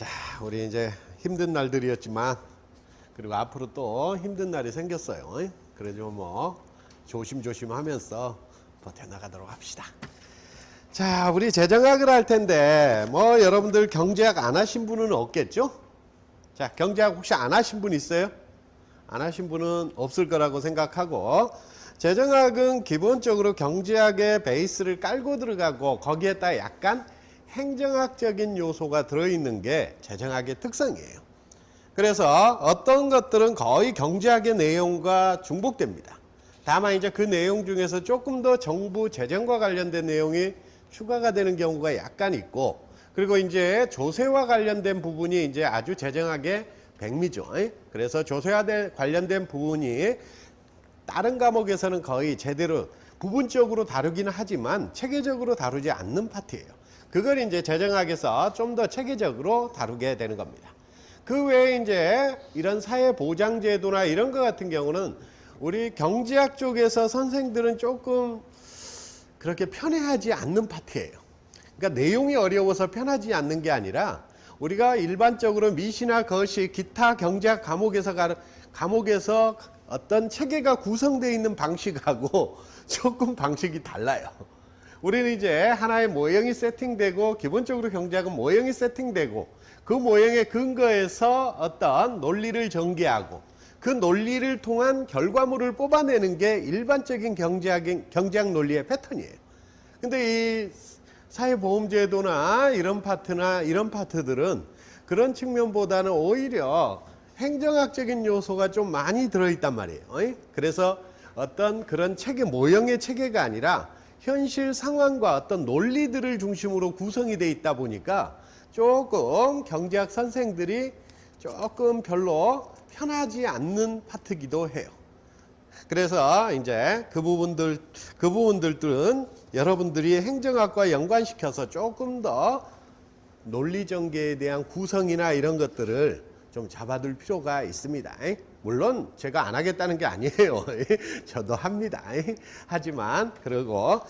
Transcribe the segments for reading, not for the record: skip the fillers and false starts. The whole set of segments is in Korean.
자, 우리 이제 힘든 날들이었지만 그리고 앞으로 또 힘든 날이 생겼어요. 그래도 뭐 조심조심 하면서 버텨나가도록 합시다. 자, 우리 재정학을 할 텐데 뭐 여러분들 경제학 안 하신 분은 없겠죠? 자, 경제학 혹시 안 하신 분 있어요? 안 하신 분은 없을 거라고 생각하고, 재정학은 기본적으로 경제학의 베이스를 깔고 들어가고 거기에다 약간 행정학적인 요소가 들어있는 게 재정학의 특성이에요. 그래서 어떤 것들은 거의 경제학의 내용과 중복됩니다. 다만 이제 그 내용 중에서 조금 더 정부 재정과 관련된 내용이 추가가 되는 경우가 약간 있고, 그리고 이제 조세와 관련된 부분이 이제 아주 재정학의 백미죠. 그래서 조세와 관련된 부분이 다른 과목에서는 거의 제대로 부분적으로 다루기는 하지만 체계적으로 다루지 않는 파트예요. 그걸 이제 재정학에서 좀 더 체계적으로 다루게 되는 겁니다. 그 외에 이제 이런 사회보장제도나 이런 것 같은 경우는 우리 경제학 쪽에서 선생들은 조금 그렇게 편해하지 않는 파트예요. 그러니까 내용이 어려워서 편하지 않는 게 아니라 우리가 일반적으로 미시나 거시 기타 경제학 과목에서 어떤 체계가 구성되어 있는 방식하고 조금 방식이 달라요. 우리는 이제 하나의 모형이 세팅되고, 기본적으로 경제학은 모형이 세팅되고 그 모형에 근거해서 어떤 논리를 전개하고 그 논리를 통한 결과물을 뽑아내는 게 일반적인 경제학 논리의 패턴이에요. 근데 이 사회보험제도나 이런 파트들은 그런 측면보다는 오히려 행정학적인 요소가 좀 많이 들어있단 말이에요. 그래서 어떤 그런 체계, 모형의 체계가 아니라 현실 상황과 어떤 논리들을 중심으로 구성이 되어 있다 보니까 조금 경제학 선생들이 조금 별로 편하지 않는 파트기도 해요. 그래서 이제 그 부분들은 여러분들이 행정학과 연관시켜서 조금 더 논리 전개에 대한 구성이나 이런 것들을 좀 잡아둘 필요가 있습니다. 물론 제가 안 하겠다는 게 아니에요. 저도 합니다. 하지만 그리고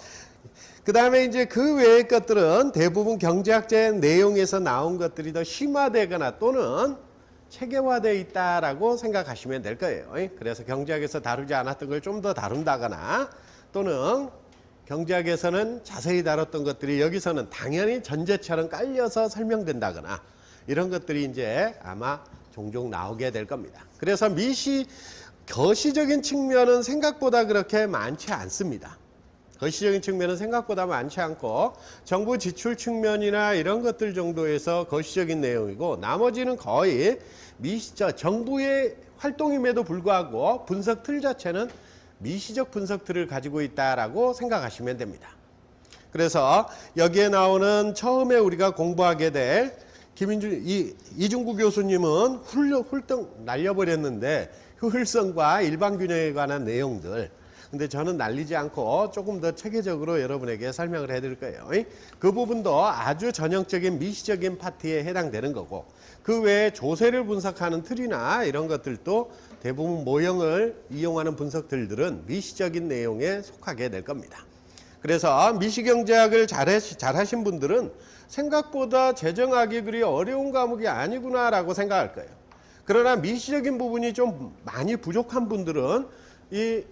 그 다음에 이제 그 외의 것들은 대부분 경제학적 내용에서 나온 것들이 더 심화되거나 또는 체계화되어 있다라고 생각하시면 될 거예요. 그래서 경제학에서 다루지 않았던 걸 좀 더 다룬다거나, 또는 경제학에서는 자세히 다뤘던 것들이 여기서는 당연히 전제처럼 깔려서 설명된다거나, 이런 것들이 이제 아마 종종 나오게 될 겁니다. 그래서 거시적인 측면은 생각보다 그렇게 많지 않습니다. 거시적인 측면은 생각보다 많지 않고 정부 지출 측면이나 이런 것들 정도에서 거시적인 내용이고, 나머지는 거의 정부의 활동임에도 불구하고 분석 틀 자체는 미시적 분석 틀을 가지고 있다라고 생각하시면 됩니다. 그래서 여기에 나오는 처음에 우리가 공부하게 될 이중구 교수님은 훌떡 날려버렸는데 효율성과 일반균형에 관한 내용들, 근데 저는 날리지 않고 조금 더 체계적으로 여러분에게 설명을 해드릴 거예요. 그 부분도 아주 전형적인 미시적인 파트에 해당되는 거고, 그 외에 조세를 분석하는 틀이나 이런 것들도 대부분 모형을 이용하는 분석들은 미시적인 내용에 속하게 될 겁니다. 그래서 미시경제학을 잘하신 분들은 생각보다 재정학이 그리 어려운 과목이 아니구나라고 생각할 거예요. 그러나 미시적인 부분이 좀 많이 부족한 분들은 이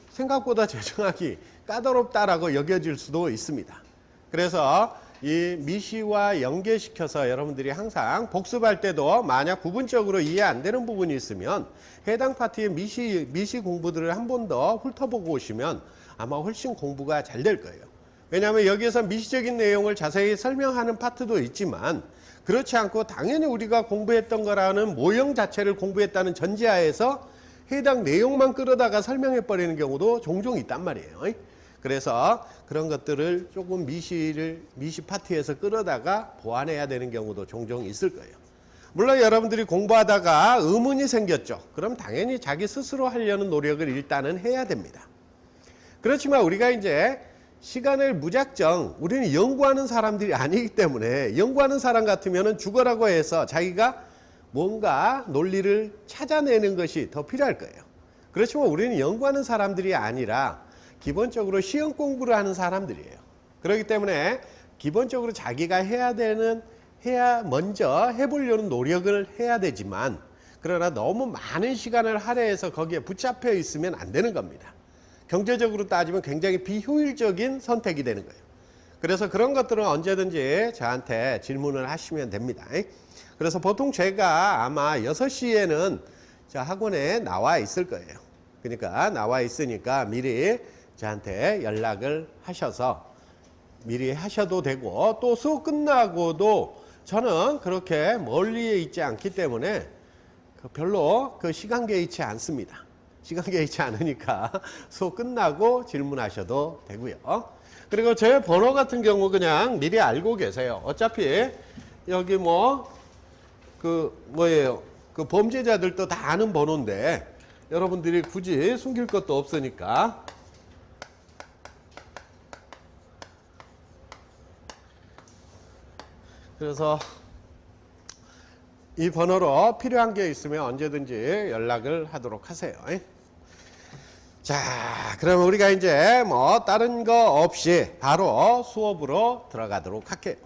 생각보다 재정학이 까다롭다라고 여겨질 수도 있습니다. 그래서 이 미시와 연계시켜서 여러분들이 항상 복습할 때도 만약 부분적으로 이해 안 되는 부분이 있으면 해당 파트의 미시 공부들을 한 번 더 훑어보고 오시면 아마 훨씬 공부가 잘 될 거예요. 왜냐하면 여기에서 미시적인 내용을 자세히 설명하는 파트도 있지만, 그렇지 않고 당연히 우리가 공부했던 거라는 모형 자체를 공부했다는 전제하에서 해당 내용만 끌어다가 설명해 버리는 경우도 종종 있단 말이에요. 그래서 그런 것들을 조금 미시 파트에서 끌어다가 보완해야 되는 경우도 종종 있을 거예요. 물론 여러분들이 공부하다가 의문이 생겼죠. 그럼 당연히 자기 스스로 하려는 노력을 일단은 해야 됩니다. 그렇지만 우리가 이제 시간을 무작정, 우리는 연구하는 사람들이 아니기 때문에, 연구하는 사람 같으면 죽어라고 해서 자기가 뭔가 논리를 찾아내는 것이 더 필요할 거예요. 그렇지만 우리는 연구하는 사람들이 아니라 기본적으로 시험 공부를 하는 사람들이에요. 그렇기 때문에 기본적으로 자기가 해야 먼저 해보려는 노력을 해야 되지만, 그러나 너무 많은 시간을 할애해서 거기에 붙잡혀 있으면 안 되는 겁니다. 경제적으로 따지면 굉장히 비효율적인 선택이 되는 거예요. 그래서 그런 것들은 언제든지 저한테 질문을 하시면 됩니다. 그래서 보통 제가 아마 6시에는 저 학원에 나와 있을 거예요. 그러니까 나와 있으니까 미리 저한테 연락을 하셔서 미리 하셔도 되고, 또 수업 끝나고도 저는 그렇게 멀리에 있지 않기 때문에 별로 그 시간 개의치 않습니다. 시간 개의치 않으니까 수업 끝나고 질문하셔도 되고요. 그리고 제 번호 같은 경우 그냥 미리 알고 계세요. 어차피 여기 그 범죄자들도 다 아는 번호인데 여러분들이 굳이 숨길 것도 없으니까. 그래서 이 번호로 필요한 게 있으면 언제든지 연락을 하도록 하세요. 자, 그러면 우리가 이제 다른 거 없이 바로 수업으로 들어가도록 할게요.